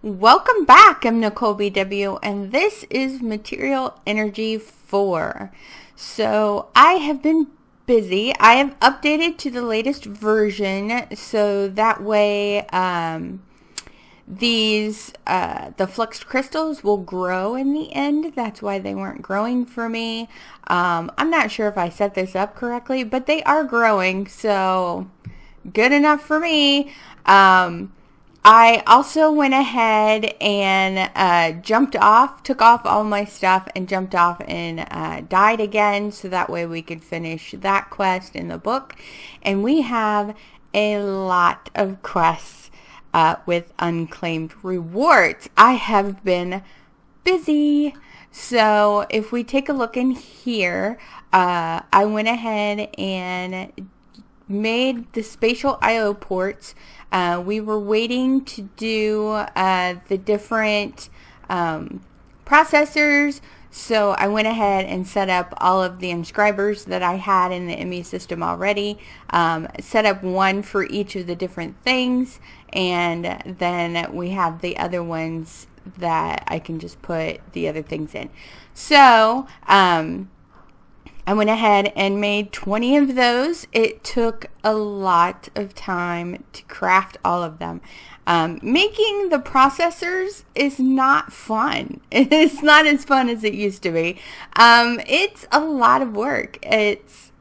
Welcome back. I'm Nicolbw, and this is Material Energy 4. So I have been busy. I have updated to the latest version, so that way the fluxed crystals will grow in the end. That's why they weren't growing for me. I'm not sure if I set this up correctly, but they are growing, so good enough for me. I also went ahead and took off all my stuff and jumped off and died again, so that way we could finish that quest in the book. And we have a lot of quests with unclaimed rewards. I have been busy. So if we take a look in here, I went ahead and made the spatial I/O ports. We were waiting to do the different processors, so I went ahead and set up all of the inscribers that I had in the ME system already, set up one for each of the different things, and then we have the other ones that I can just put the other things in. So I went ahead and made 20 of those. It took a lot of time to craft all of them. Making the processors is not fun. It's not as fun as it used to be. It's a lot of work. It's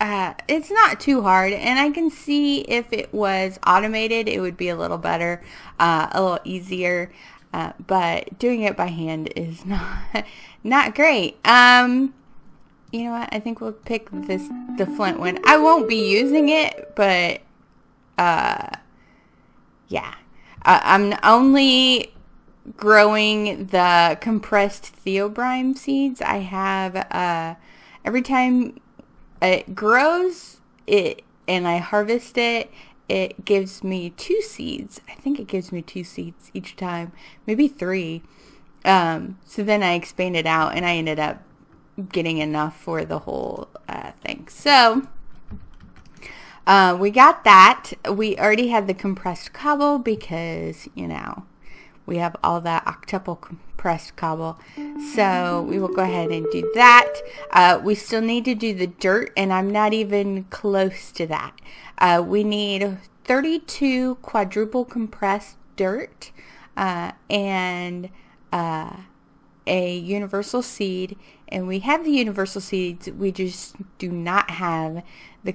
not too hard, and I can see if it was automated, it would be a little better, a little easier. But doing it by hand is not great. You know what? I think we'll pick the flint one. I won't be using it, but yeah. I'm only growing the compressed theobrine seeds. I have every time it grows and I harvest it, it gives me 2 seeds. I think it gives me 2 seeds each time, maybe 3. So then I expand it out, and I ended up getting enough for the whole thing. So we got that. We already had the compressed cobble because, you know, we have all that octuple compressed cobble. So we will go ahead and do that. We still need to do the dirt, and I'm not even close to that. We need 32 quadruple compressed dirt and a universal seed, and we have the universal seeds. We just do not have the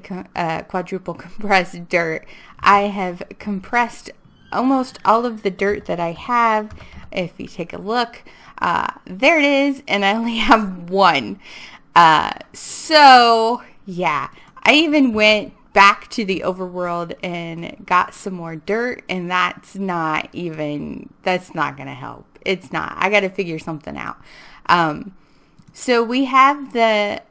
quadruple compressed dirt. I have compressed almost all of the dirt that I have. If you take a look, there it is, and I only have 1. So yeah, I even went back to the overworld and got some more dirt, and that's not gonna help. It's not. I gotta figure something out. So we have the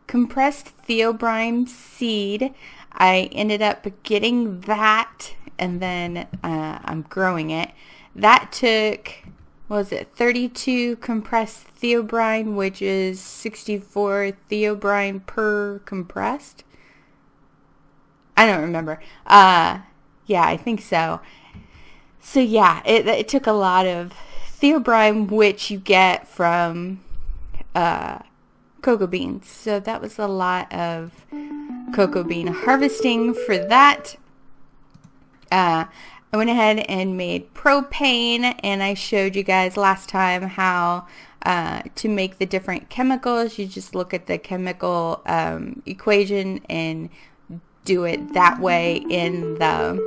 compressed theobrine seed. I ended up getting that, and then I'm growing it. That took, what was it, 32 compressed theobrine, which is 64 theobrine per compressed. I don't remember. Yeah, I think so. So yeah, it took a lot of theobrine, which you get from cocoa beans. So that was a lot of cocoa bean harvesting for that. I went ahead and made propane, and I showed you guys last time how to make the different chemicals. You just look at the chemical equation and do it that way in the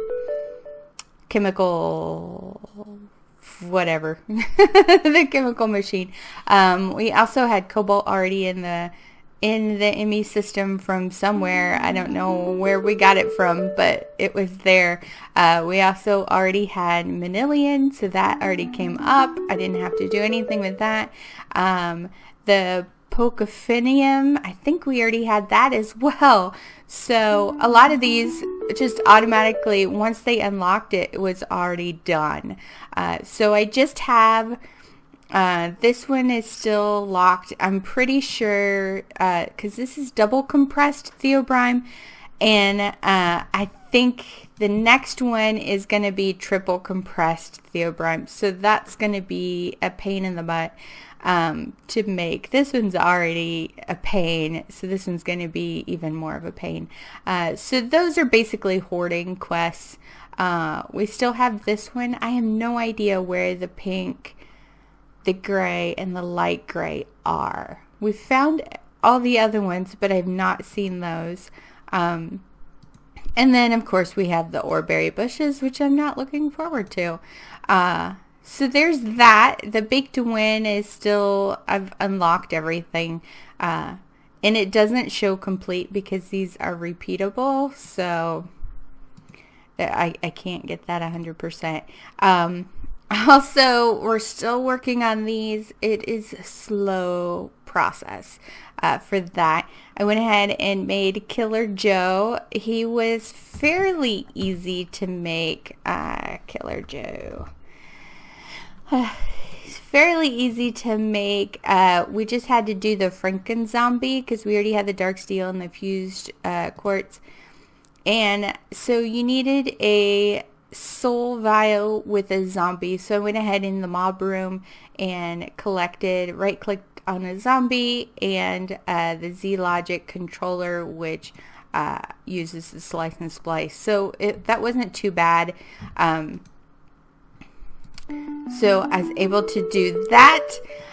chemical whatever the chemical machine. We also had cobalt already in the ME system from somewhere. I don't know where we got it from, but it was there. We also already had manilian, so that already came up. I didn't have to do anything with that. The Pocophinium, I think we already had that as well. So a lot of these just automatically, once they unlocked it, it was already done. So I just have, this one is still locked. I'm pretty sure, because this is double compressed theobrine, and I think The next one is going to be triple compressed theobrine. So that's going to be a pain in the butt to make. This one's already a pain, so this one's going to be even more of a pain. So those are basically hoarding quests. We still have this one. I have no idea where the pink, the gray, and the light gray are. We found all the other ones, but I've not seen those. And then, of course, we have the oreberry bushes, which I'm not looking forward to. So there's that. The Bake to Win is still, I've unlocked everything. And it doesn't show complete because these are repeatable. So I can't get that 100%. Also, we're still working on these. It is a slow process for that. I went ahead and made Killer Joe. He was fairly easy to make. Killer Joe. It's fairly easy to make. We just had to do the Franken zombie because we already had the dark steel and the fused quartz. And so you needed a soul vial with a zombie. So I went ahead in the mob room and collected, right clicked on a zombie and the Z-Logic controller, which uses the slice and splice. So that wasn't too bad. So I was able to do that.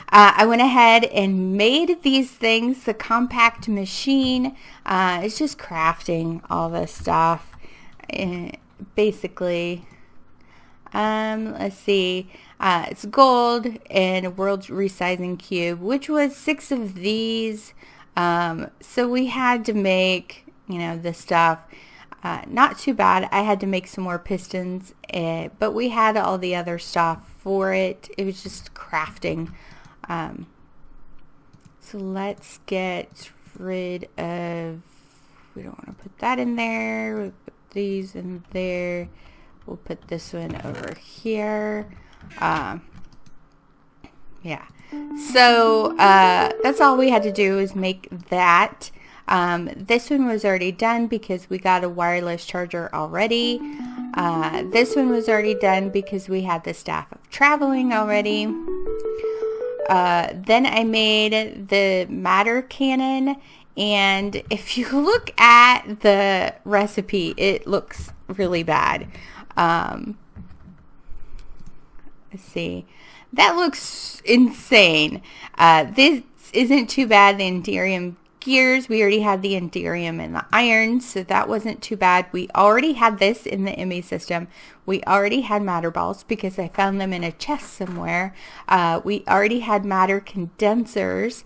I went ahead and made these things. The compact machine is just crafting all this stuff. Basically, let's see, it's gold and a world resizing cube, which was 6 of these. So we had to make, you know, the stuff. Not too bad. I had to make some more pistons, but we had all the other stuff for it. It was just crafting. So let's get rid of, we don't want to put that in there. We'll put these in there. We'll put this one over here. Yeah. So that's all we had to do is make that. This one was already done because we got a wireless charger already. This one was already done because we had the Staff of Traveling already. Then I made the matter cannon, and if you look at the recipe, it looks really bad. Let's see. That looks insane. This isn't too bad. The Enderium gears, we already had the Enderium and the iron, so that wasn't too bad. We already had this in the ME system. We already had matter balls because I found them in a chest somewhere. We already had matter condensers,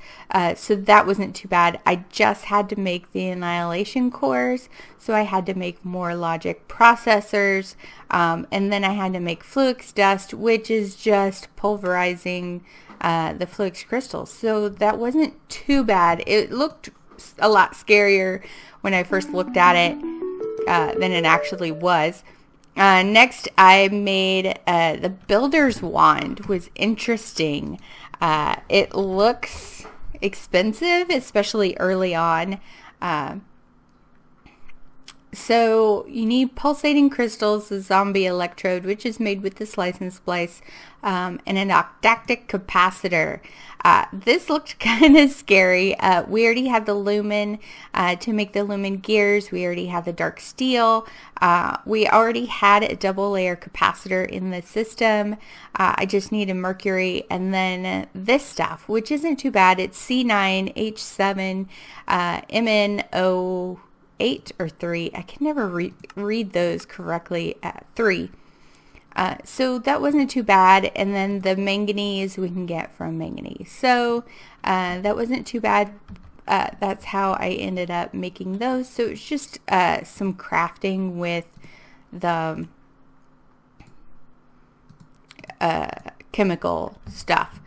so that wasn't too bad. I just had to make the annihilation cores, so I had to make more logic processors, and then I had to make Fluix dust, which is just pulverizing the Fluix crystals. So that wasn't too bad. It looked a lot scarier when I first looked at it than it actually was. Next, I made the Builder's Wand. Was interesting. It looks expensive, especially early on. So you need pulsating crystals, a zombie electrode, which is made with the slice and splice, and an octactic capacitor. This looked kind of scary. We already had the lumen to make the lumen gears. We already had the dark steel. We already had a double layer capacitor in the system. I just needed mercury, and then this stuff, which isn't too bad. It's C9H7 MnO 8 or 3. I can never read those correctly. 3. So that wasn't too bad. And then the manganese we can get from manganese. So that wasn't too bad. That's how I ended up making those. So it's just some crafting with the chemical stuff.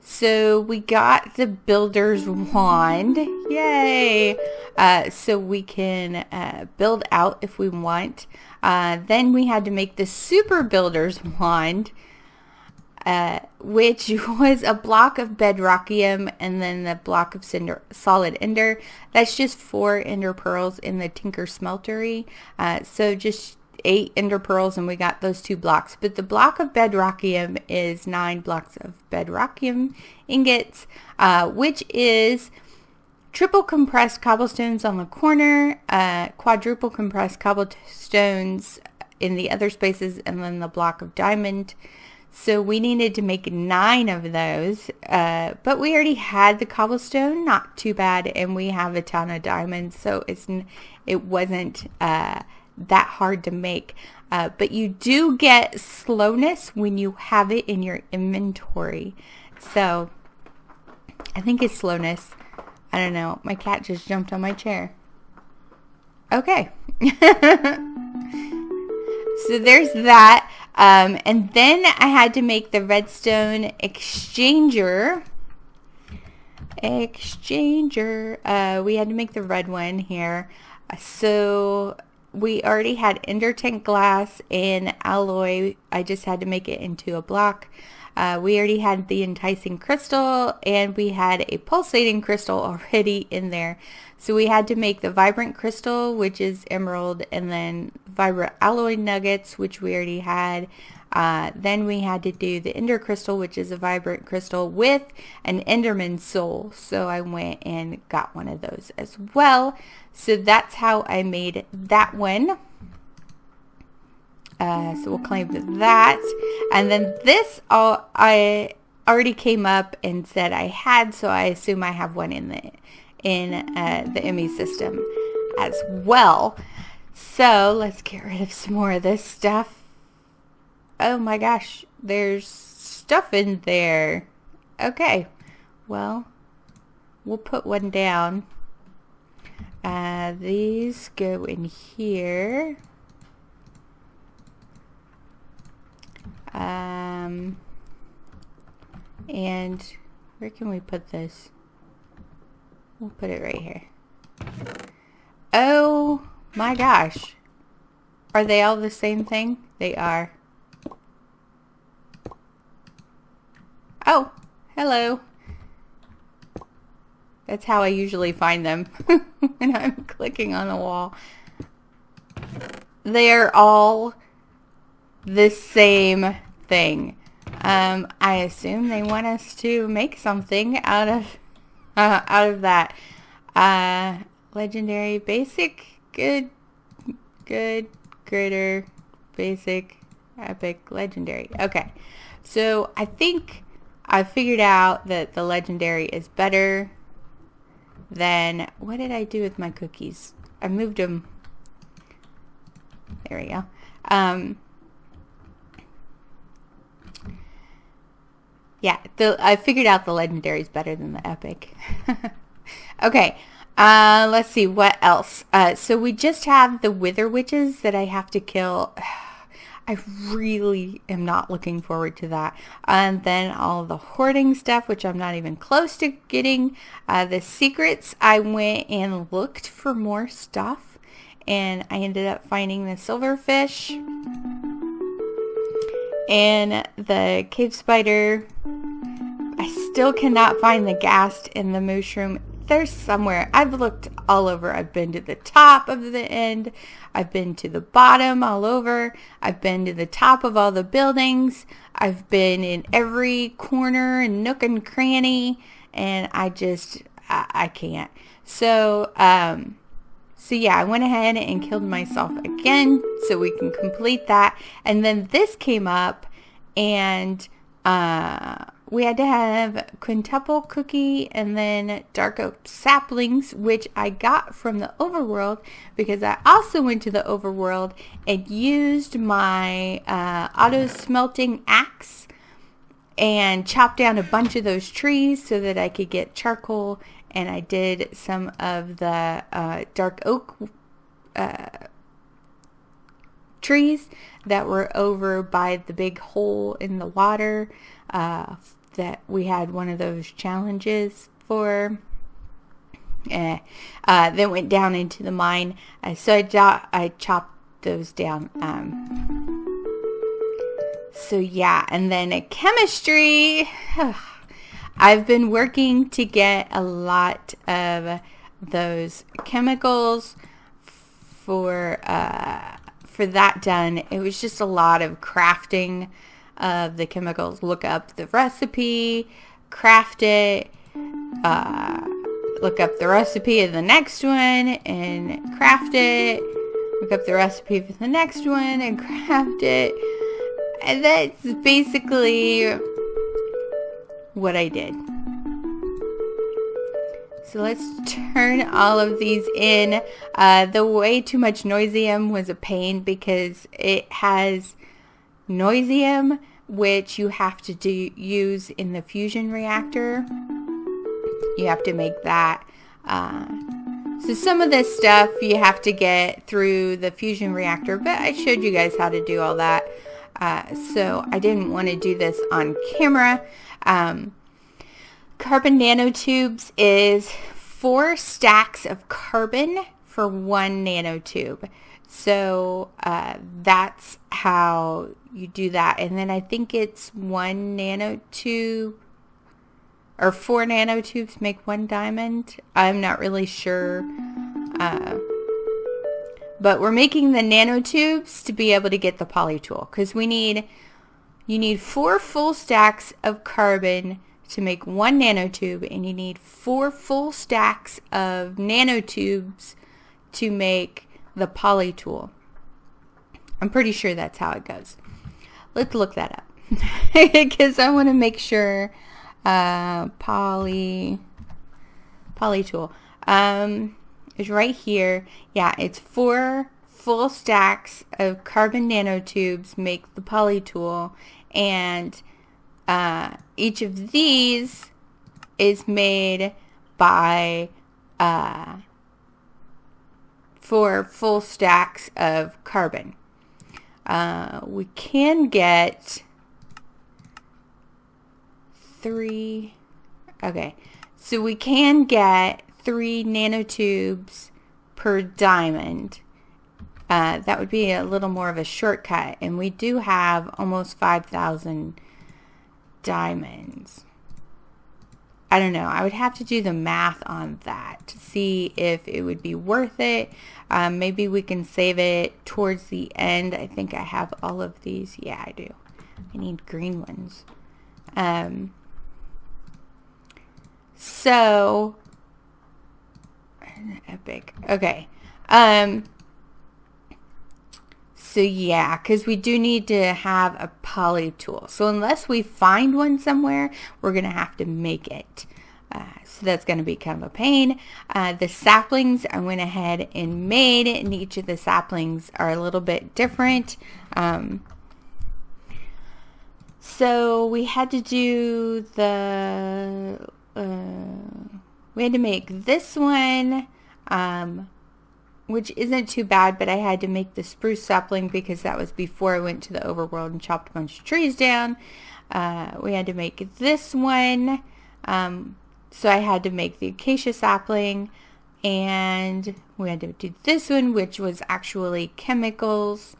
So we got the Builder's Wand. Yay! So we can build out if we want. Then we had to make the Super Builder's Wand. which was a block of bedrockium and then the block of solid ender. That's just 4 ender pearls in the Tinker Smeltery. So just 8 ender pearls, and we got those 2 blocks. But the block of bedrockium is 9 blocks of bedrockium ingots, which is triple compressed cobblestones on the corner, quadruple compressed cobblestones in the other spaces, and then the block of diamond. So we needed to make 9 of those, but we already had the cobblestone, not too bad, and we have a ton of diamonds, so it wasn't that hard to make. But you do get slowness when you have it in your inventory. So I think it's slowness. I don't know. My cat just jumped on my chair. Okay. So there's that. And then I had to make the redstone exchanger. We had to make the red one here. So we already had ender tank glass and alloy. I just had to make it into a block. We already had the enticing crystal, and we had a pulsating crystal already in there. So we had to make the vibrant crystal, which is emerald, and then vibrant alloy nuggets, which we already had. Then we had to do the ender crystal, which is a vibrant crystal with an enderman soul. So I went and got one of those as well. So that's how I made that one. So we'll claim that. And then this I already came up and said I had, so I assume I have one in the ME system as well. So let's get rid of some more of this stuff. Oh my gosh, there's stuff in there. Okay, well, we'll put one down. These go in here. And where can we put this? We'll put it right here. Oh my gosh. Are they all the same thing? They are. Oh, hello. That's how I usually find them when I'm clicking on a wall. They're all the same thing. I assume they want us to make something out of that. Legendary, basic, good, greater, basic, epic, legendary. Okay, so I think I figured out that the legendary is better than, what did I do with my cookies? I moved them. There we go. Yeah, I figured out the legendary is better than the epic. Okay, let's see what else. So we just have the wither witches that I have to kill. I really am not looking forward to that. And then all the hoarding stuff, which I'm not even close to getting. The secrets, I went and looked for more stuff, and I ended up finding the silverfish and the cave spider. I still cannot find the ghast and the mushroom. They're somewhere. I've looked all over. I've been to the top of the end. I've been to the bottom all over. I've been to the top of all the buildings. I've been in every corner and nook and cranny, and I can't. So yeah, I went ahead and killed myself again so we can complete that. And then this came up, and we had to have quintuple cookie and then dark oak saplings, which I got from the overworld because I also went to the overworld and used my auto smelting axe and chopped down a bunch of those trees so that I could get charcoal. And I did some of the dark oak trees that were over by the big hole in the water that we had one of those challenges for. Then went down into the mine. So I chopped those down. So yeah, and then chemistry, I've been working to get a lot of those chemicals for that done. It was just a lot of crafting of the chemicals. Look up the recipe, craft it, look up the recipe of the next one and craft it, look up the recipe for the next one and craft it. And that's basically what I did. So let's turn all of these in. The way too much noisium was a pain because it has noisium, which you have to use in the fusion reactor. You have to make that. So some of this stuff you have to get through the fusion reactor, but I showed you guys how to do all that. So I didn't want to do this on camera. Carbon nanotubes is 4 stacks of carbon for 1 nanotube. So that's how you do that. And then I think it's 1 nanotube or 4 nanotubes make 1 diamond. I'm not really sure. But we're making the nanotubes to be able to get the poly tool because you need 4 full stacks of carbon to make 1 nanotube, and you need 4 full stacks of nanotubes to make the poly tool. I'm pretty sure that's how it goes. Let's look that up because I want to make sure. Poly tool is right here. Yeah, it's 4 full stacks of carbon nanotubes make the poly tool, and each of these is made by 4 full stacks of carbon. We can get 3. Okay, so we can get 3 nanotubes per diamond. That would be a little more of a shortcut, and we do have almost 5,000 diamonds. I don't know. I would have to do the math on that to see if it would be worth it. Maybe we can save it towards the end. I think I have all of these. Yeah, I do. I need green ones. So epic. Okay. So yeah, because we do need to have a poly tool. So unless we find one somewhere, we're going to have to make it. So that's going to be kind of a pain. The saplings I went ahead and made, and each of the saplings are a little bit different. So we had to do we had to make this one, which isn't too bad, but I had to make the spruce sapling because that was before I went to the overworld and chopped a bunch of trees down. We had to make this one, so I had to make the acacia sapling, and we had to do this one, which was actually chemicals.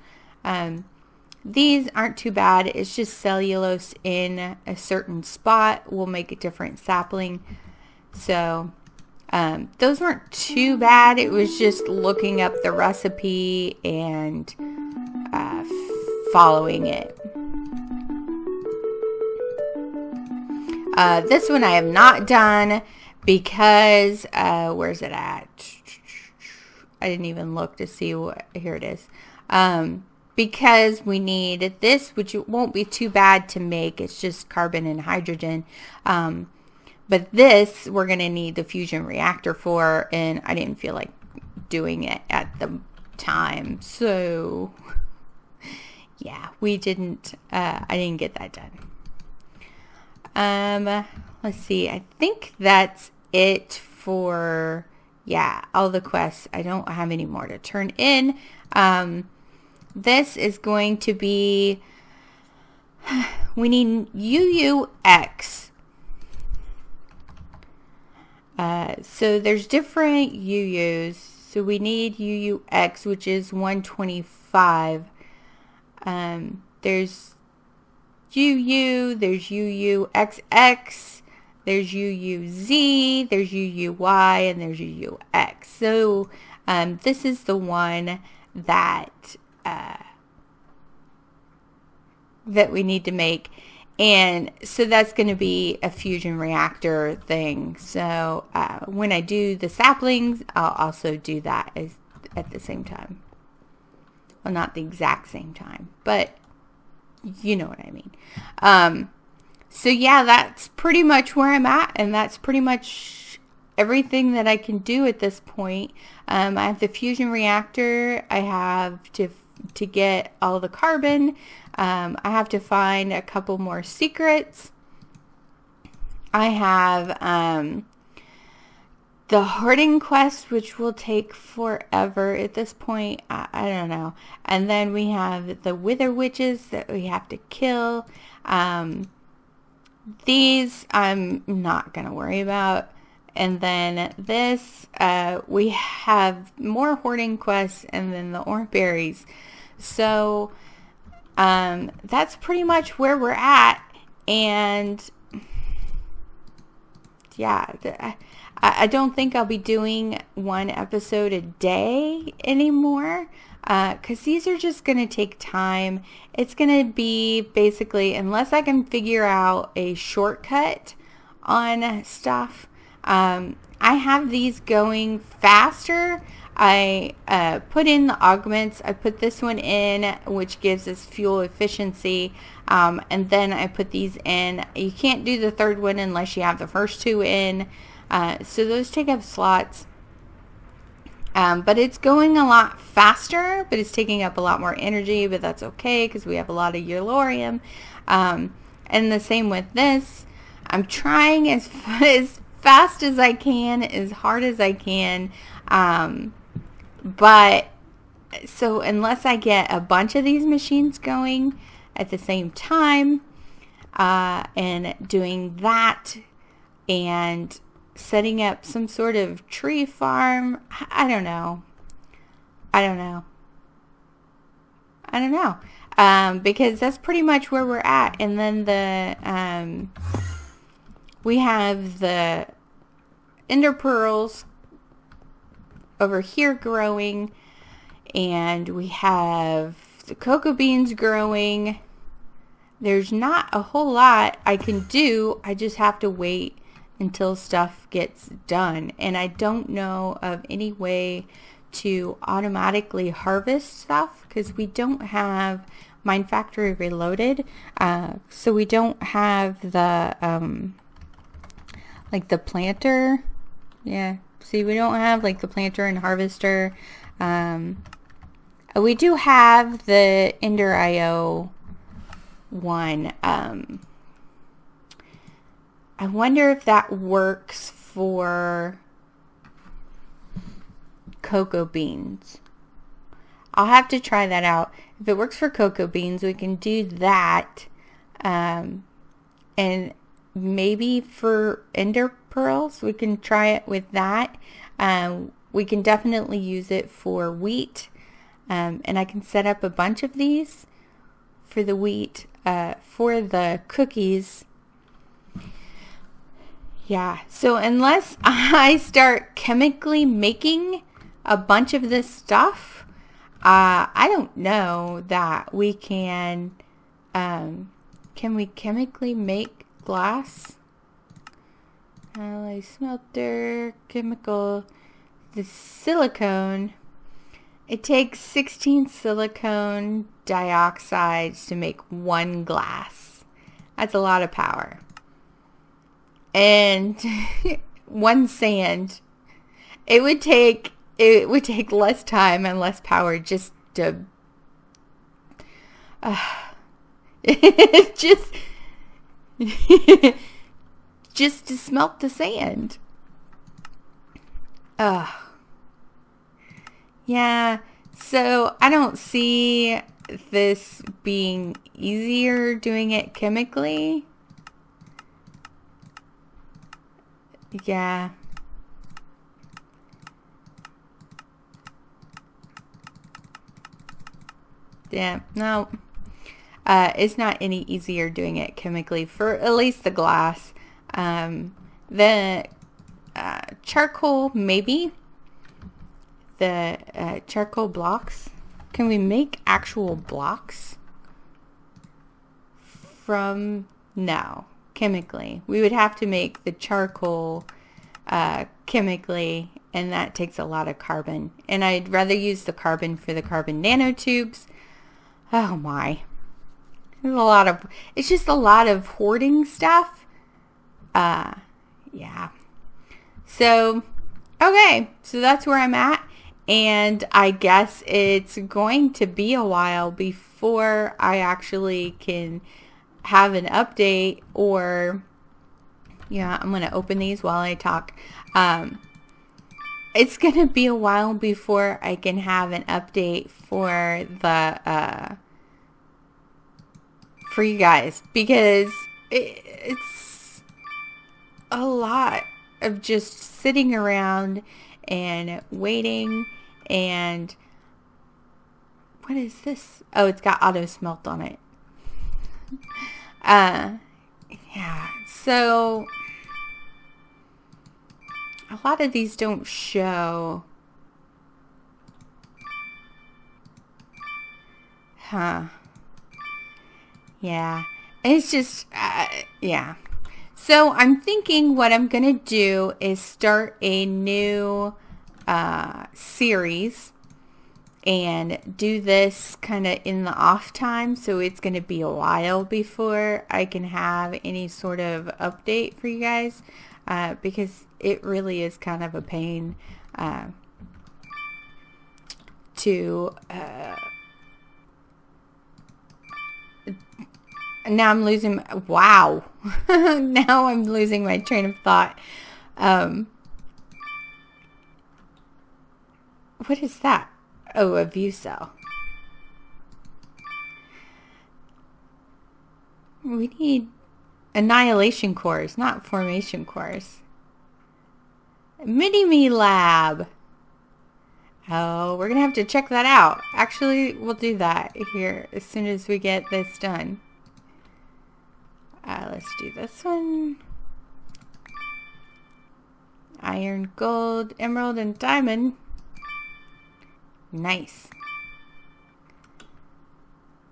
These aren't too bad. It's just cellulose in a certain spot will make a different sapling. So those weren't too bad. It was just looking up the recipe and following it. This one I have not done because where's it at? I didn't even look to see what. Here it is. Because we need this, which it won't be too bad to make. It's just carbon and hydrogen. But this, we're going to need the fusion reactor for, and I didn't feel like doing it at the time. So, yeah, we didn't, I didn't get that done. Let's see. I think that's it for, yeah, all the quests. I don't have any more to turn in. This is going to be, we need UUX. So there's different UUs. So we need UUX, which is 125. There's UU, there's UUXX, there's UUZ, there's UUY, and there's UUX. So this is the one that that we need to make. And so that's going to be a fusion reactor thing. So when I do the saplings, I'll also do that at the same time. Well, not the exact same time, but you know what I mean. So yeah, that's pretty much where I'm at, and that's pretty much everything that I can do at this point. I have the fusion reactor. I have to get all the carbon. I have to find a couple more secrets. I have the hoarding quest, which will take forever at this point. I don't know. And then we have the wither witches that we have to kill. These I'm not going to worry about. And then this, we have more hoarding quests, and then the orange berries. So that's pretty much where we're at. And yeah, I don't think I'll be doing one episode a day anymore, because these are just going to take time. It's going to be basically, unless I can figure out a shortcut on stuff. I have these going faster. I put in the augments. I put this one in, which gives us fuel efficiency, and then I put these in. You can't do the third one unless you have the first two in. So those take up slots, but it's going a lot faster, but it's taking up a lot more energy, but that's okay because we have a lot of uranium. And the same with this. I'm trying as fast as I can, as hard as I can, but so unless I get a bunch of these machines going at the same time, and doing that and setting up some sort of tree farm, I don't know, because that's pretty much where we're at. And then the we have the ender pearls over here growing, and we have the cocoa beans growing. There's not a whole lot I can do. I just have to wait until stuff gets done, and I don't know of any way to automatically harvest stuff because we don't have Mine Factory Reloaded, so we don't have the like the planter. Yeah, see, we don't have like the planter and harvester. We do have the Ender IO one. I wonder if that works for cocoa beans. I'll have to try that out. If it works for cocoa beans, we can do that. And maybe for ender pearls, we can try it with that. We can definitely use it for wheat. And I can set up a bunch of these for the wheat. For the cookies. Yeah, so unless I start chemically making a bunch of this stuff, I don't know that we can we chemically make glass? Alloy smelter, chemical, the silicone. It takes 16 silicone dioxides to make one glass. That's a lot of power. And one sand. It would take less time and less power just to just to smelt the sand. Yeah, so I don't see this being easier doing it chemically. Yeah. Yeah, no. it's not any easier doing it chemically for at least the glass. The charcoal, maybe. The charcoal blocks. Can we make actual blocks from... No, chemically. We would have to make the charcoal chemically, and that takes a lot of carbon. And I'd rather use the carbon for the carbon nanotubes. Oh my. There's a lot of... It's just a lot of hoarding stuff. Yeah. So, okay. So that's where I'm at. And I guess it's going to be a while before I actually can have an update, or yeah, I'm going to open these while I talk. It's going to be a while before I can have an update for the for you guys, because it's a lot of just sitting around and waiting. And what is this? Oh, it's got auto smelt on it. Yeah, so a lot of these don't show. Yeah, it's just yeah. So I'm thinking what I'm gonna do is start a new series and do this kind of in the off time, so it's going to be a while before I can have any sort of update for you guys, because it really is kind of a pain to now I'm losing, wow. Now I'm losing my train of thought. What is that? Oh, a view cell. We need annihilation cores, not formation cores. Mini-Me lab. Oh, we're gonna have to check that out. Actually, we'll do that here as soon as we get this done. Let's do this one. Iron, gold, emerald, and diamond. Nice.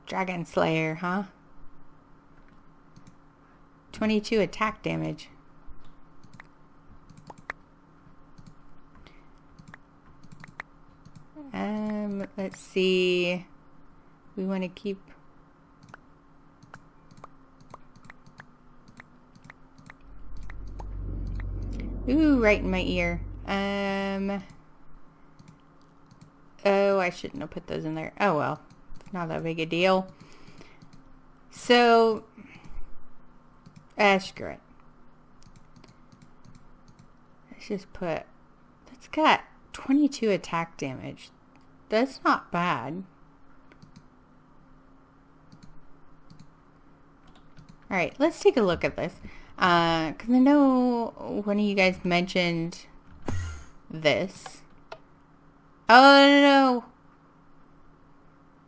Dragon Slayer, huh? 22 attack damage. Let's see. We want to keep... Ooh, right in my ear. Oh, I shouldn't have put those in there. Oh well, it's not that big a deal. So, screw it. Let's just put, that's got 22 attack damage. That's not bad. Alright, let's take a look at this. Because I know one of you guys mentioned this. Oh, no.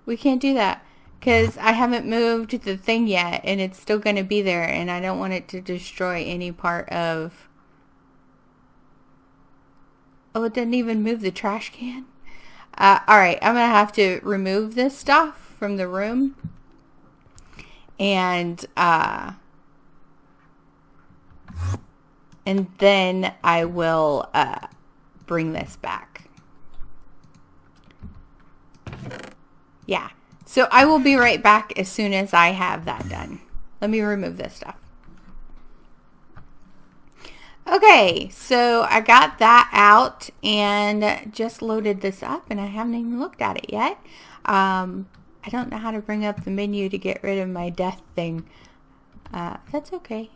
We can't do that. Because I haven't moved the thing yet. And it's still going to be there. And I don't want it to destroy any part of... Oh, it didn't even move the trash can? Alright, I'm going to have to remove this stuff from the room. And then I will bring this back. Yeah, so I will be right back as soon as I have that done. Let me remove this stuff. Okay, so I got that out and just loaded this up, and I haven't even looked at it yet. I don't know how to bring up the menu to get rid of my death thing. That's okay.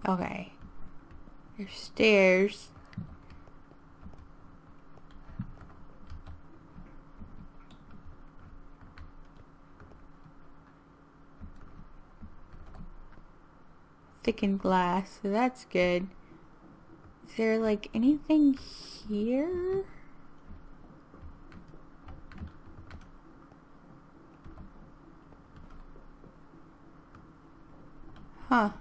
Okay. There's stairs. Thickened glass, so that's good. Is there like anything here? Huh.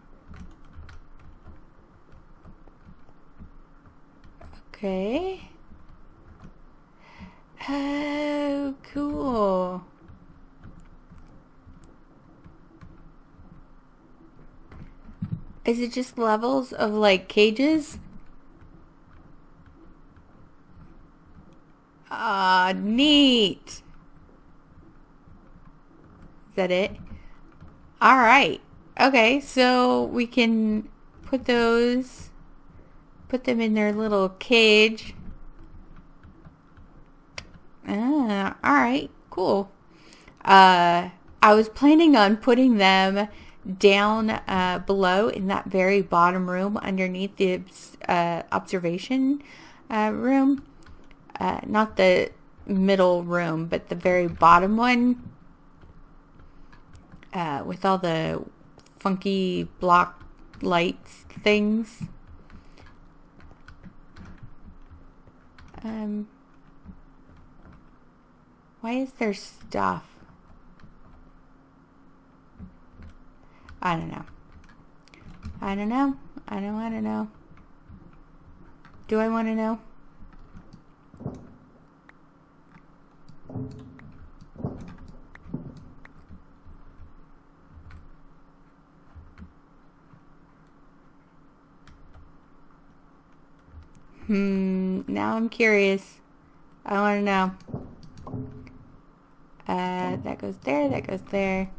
Okay. Oh, cool. Is it just levels of like cages? Ah, neat. Is that it? All right. Okay, so we can put them in their little cage. Ah, all right, cool. I was planning on putting them down below in that very bottom room underneath the observation room. Not the middle room, but the very bottom one with all the funky block lights things. Why is there stuff? I don't know. I don't know. I don't want to know. Do I want to know? Now I'm curious. I want to know. That goes there, that goes there.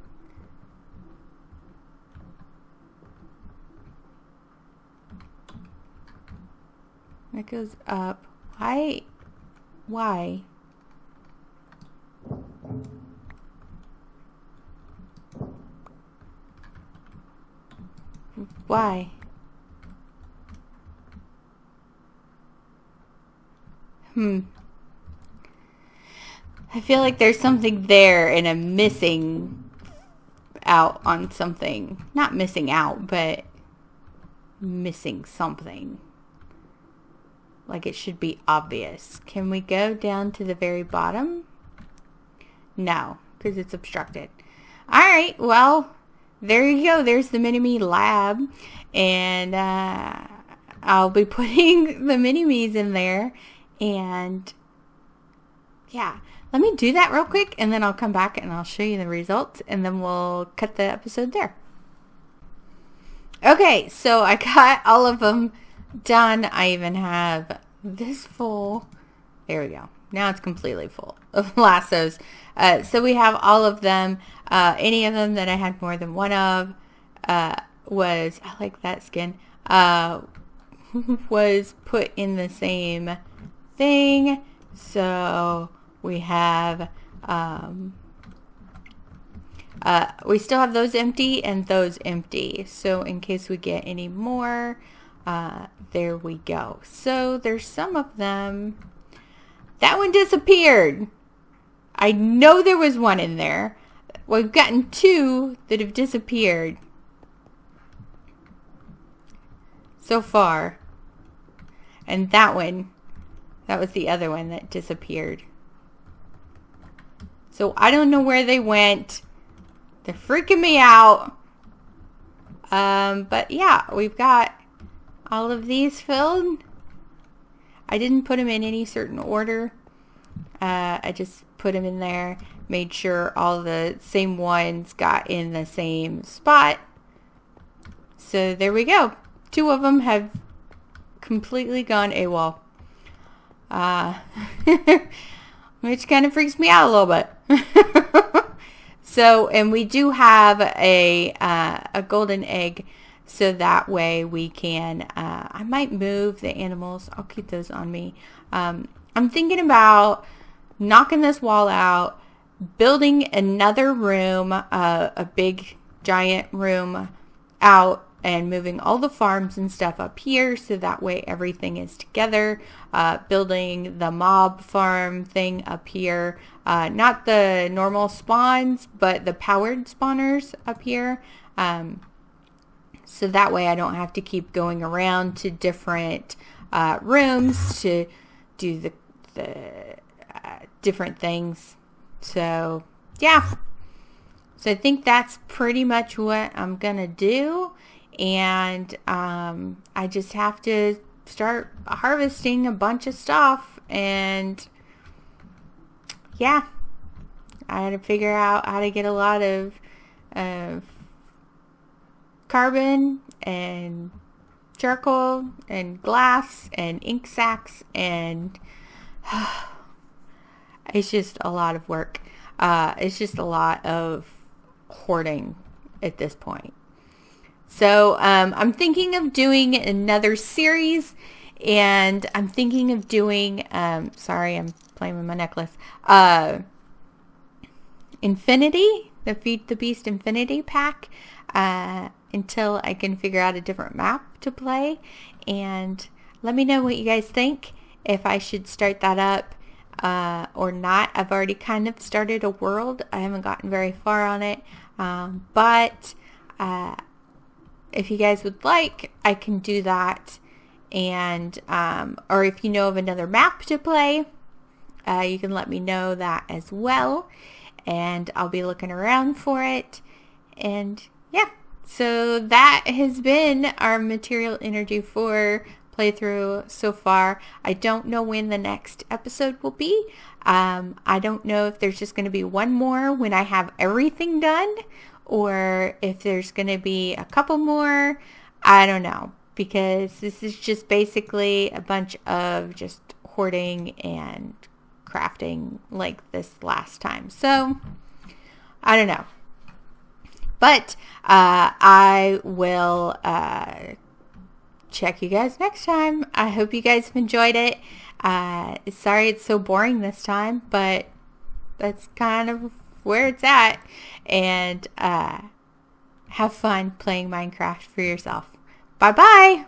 That goes up. Why? Why? Why? I feel like there's something there and I'm missing out on something. Not missing out, but missing something. Like it should be obvious. Can we go down to the very bottom? No, because it's obstructed. Alright, well, there you go. There's the Mini-Me lab. And I'll be putting the Mini-Me's in there. And yeah, let me do that real quick and then I'll come back and I'll show you the results and then we'll cut the episode there. Okay, so I got all of them done. I even have this full. There we go. Now it's completely full of lassos. So we have all of them. Any of them that I had more than one of was, I like that skin, was put in the same thing. So we have we still have those empty and those empty, so in case we get any more, there we go. So there's some of them. That one disappeared. I know there was one in there. We've gotten two that have disappeared so far, and that one, that was the other one that disappeared. So I don't know where they went. They're freaking me out. But yeah, we've got all of these filled. I didn't put them in any certain order. I just put them in there, made sure all the same ones got in the same spot. So there we go. Two of them have completely gone AWOL. Which kind of freaks me out a little bit. So, and we do have a golden egg, so that way we can, I might move the animals. I'll keep those on me. I'm thinking about knocking this wall out, building another room, a big giant room out, and moving all the farms and stuff up here so that way everything is together. Building the mob farm thing up here. Not the normal spawns, but the powered spawners up here. So that way I don't have to keep going around to different rooms to do the different things. So yeah, so I think that's pretty much what I'm gonna do, and I just have to start harvesting a bunch of stuff, and yeah, I had to figure out how to get a lot of carbon and charcoal and glass and ink sacks, and it's just a lot of work. It's just a lot of hoarding at this point. So I'm thinking of doing another series, and I'm thinking of doing, sorry, I'm playing with my necklace, Infinity, the Feed the Beast Infinity pack, until I can figure out a different map to play. And let me know what you guys think, if I should start that up or not. I've already kind of started a world. I haven't gotten very far on it, but if you guys would like, I can do that. And or if you know of another map to play, you can let me know that as well, and I'll be looking around for it. And yeah, so that has been our Material Energy 4 playthrough so far. I don't know when the next episode will be. I don't know if there's just going to be one more when I have everything done, or if there's going to be a couple more. I don't know, because this is just basically a bunch of just hoarding and crafting like this last time. So I don't know, but I will check you guys next time. I hope you guys have enjoyed it. Sorry it's so boring this time, but that's kind of where it's at. And have fun playing Minecraft for yourself. Bye bye.